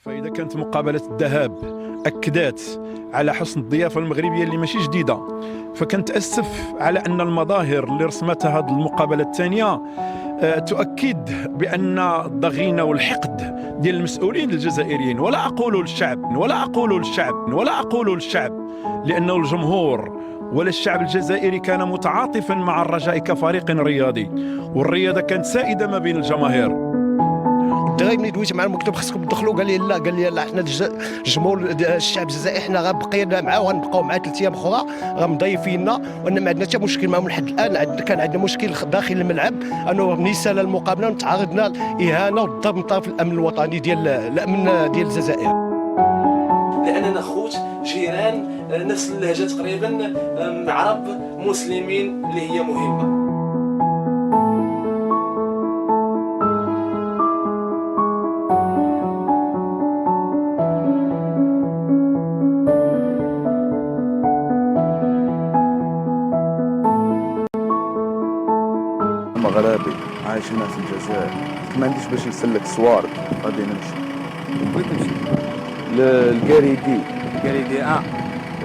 فإذا كانت مقابلة الذهاب أكدت على حسن الضيافة المغربية اللي ماشي جديدة، فكنتأسف على أن المظاهر اللي رسمتها هذه المقابلة الثانية تؤكد بأن الضغينة والحقد ديال المسؤولين الجزائريين، ولا أقول للشعب لأنه الجمهور ولا الشعب الجزائري كان متعاطفا مع الرجاء كفريق رياضي، والرياضة كانت سائدة ما بين الجماهير. الدراري ملي دويت مع المكتب خصكم تدخلوا، قال لي لا حنا الجمهور الشعب الجزائري حنا غنبقينا معاه وغنبقاو معاه 3 ايام اخرى غمضيفينا، وان ما عندنا حتى مشكل معهم لحد الان. كان عندنا مشكل داخل الملعب انه نيسان المقابله تعرضنا لاهانه والضرب من طرف الامن الوطني ديال الامن ديال الجزائر، لاننا خوت جيران نفس اللهجه تقريبا، عرب مسلمين اللي هي مهمه. مغربي عايش هنا في الجزائر، ما عنديش باش نسلك صوارد، غادي نمشي. وين تمشي؟ للقريدي. قريدي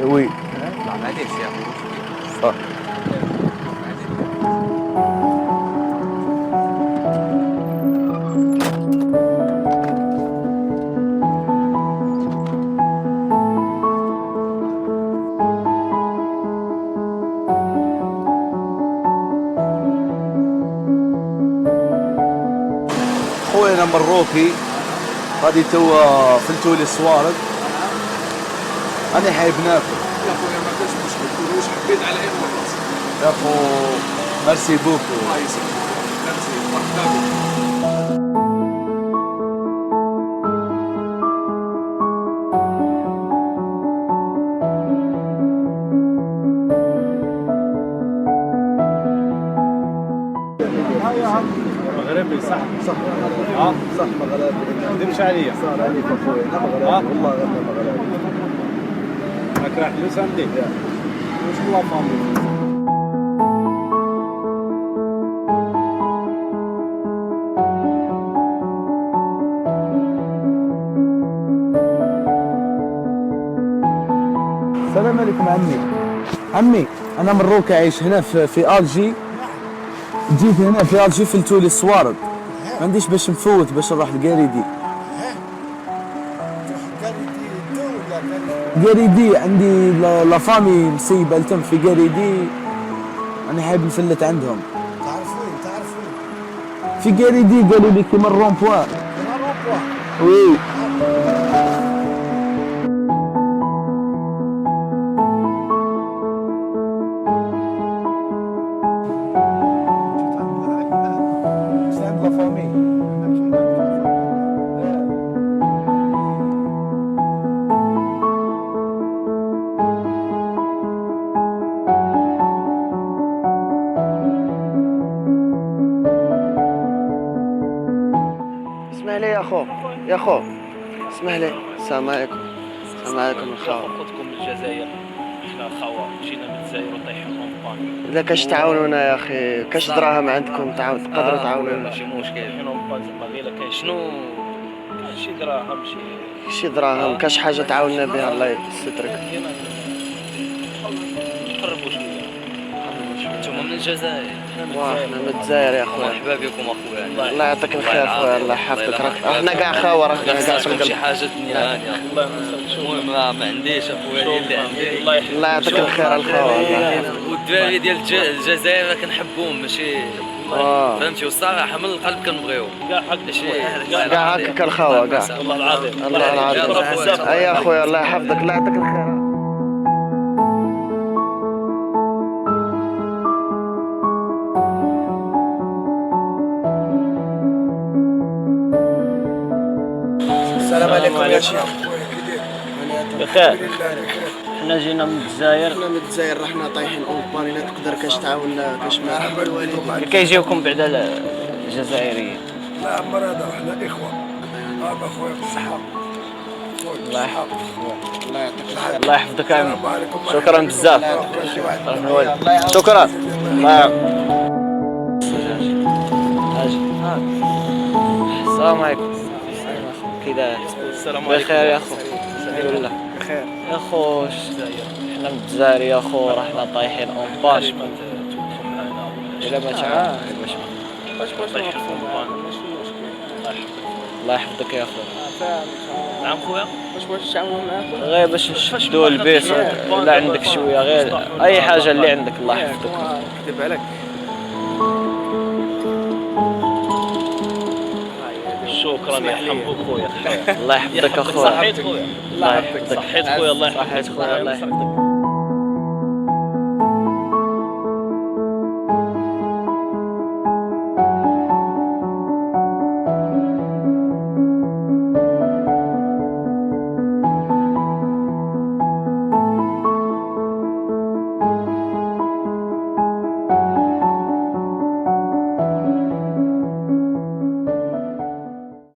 وي. لا معليش يا اخو. صح. خويا انا مروكي، غادي توا فلتولي الصوارد، انا حايب ناكل. يا خويا ما كاش مشكل، واش حبيت على اي بلاصه. يا خو ميرسي بوكو. الله يسلمك، ميرسي، مرحبا بك. مغربي صح؟ صح صح مغربي. ما تكذبش عليا. صار عليك اخويا، انا مغربي والله انا مغربي. راك راح فلوس عندي؟ واش الله فامي؟ السلام عليكم عمي، انا مروكي عايش هنا في الجي. جيت هنا في الجي فلتولي الصوارد، ما عنديش باش نفوت باش نروح لقريدي. قريدي عندي لا فامي مسيبه لتم في قريدي، انا حابب نفلت عندهم. تعرف في قريدي قالوا لي كيما الرومبوا. وي. اسمح لي يا خو اسمح لي. السلام عليكم. السلام عليكم الخاوة. خذكم من الجزائر، احنا خاوة جينا من الجزائر وطيحنا اونبان. اذا كاش تعاونونا يا اخي، كاش دراهم عندكم تقدروا تعاونونا. ماشي مشكل، طيحنا اونبان زعما غير كاين شنو، كاين شي دراهم شي دراهم، كاش حاجة تعاوننا بها الله يسترك. قربوا شويه. انتم من الجزائر؟ احنا من الجزائر يا خويا. مرحبا بكم اخويا. الله يعطيك الخير خويا، الله يحفظك. احنا كاع خاوة، رانا كاع صدق شي حاجه دنيا هانيه. المهم ما عنديش اخويا اللي عندي. الله يعطيك الخير الخاوة. والدراري ديال الجزائر كنحبوهم ماشي فهمتي، والصراحه من القلب كنبغيهم كاع هكاك الخاوة كاع. والله العظيم. الله العظيم. اي يا خويا الله يحفظك، الله يعطيك الخير. السلام عليكم يا شيخ. بخير. حنا جينا من الجزائر. حنا من الجزائر رحنا طايحين اونبان، الا تقدر كاش تعاوننا كاش مرحبا الوالدين. كيجيوكم بعدا الجزائريين. لا عمر هذا حنا اخوه. هذا خويا بالصحه. الله يحفظك. الله يعطيك الخير. الله يحفظك يا عمي. شكرا بزاف. شكرا. الله السلام عليكم. كذا السلام عليكم. بخير يا اخو. الحمد لله بخير يا اخو. حنا من الجزائر يا اخو، راحنا طايحين اون باش. الا ما تعاون واش الله يحفظك يا اخو. نعم خويا. واش تعاونوا معاكم غير باش نشدوا البيس ولا عندك شويه غير اي حاجه اللي عندك. الله يحفظك. كذب عليك. شكرا يا حمو خويا. الله يحفظك اخويا. صحيت خويا. الله يحفظك. صحيت خويا. الله يحفظك. صحيت خويا. الله يحفظك.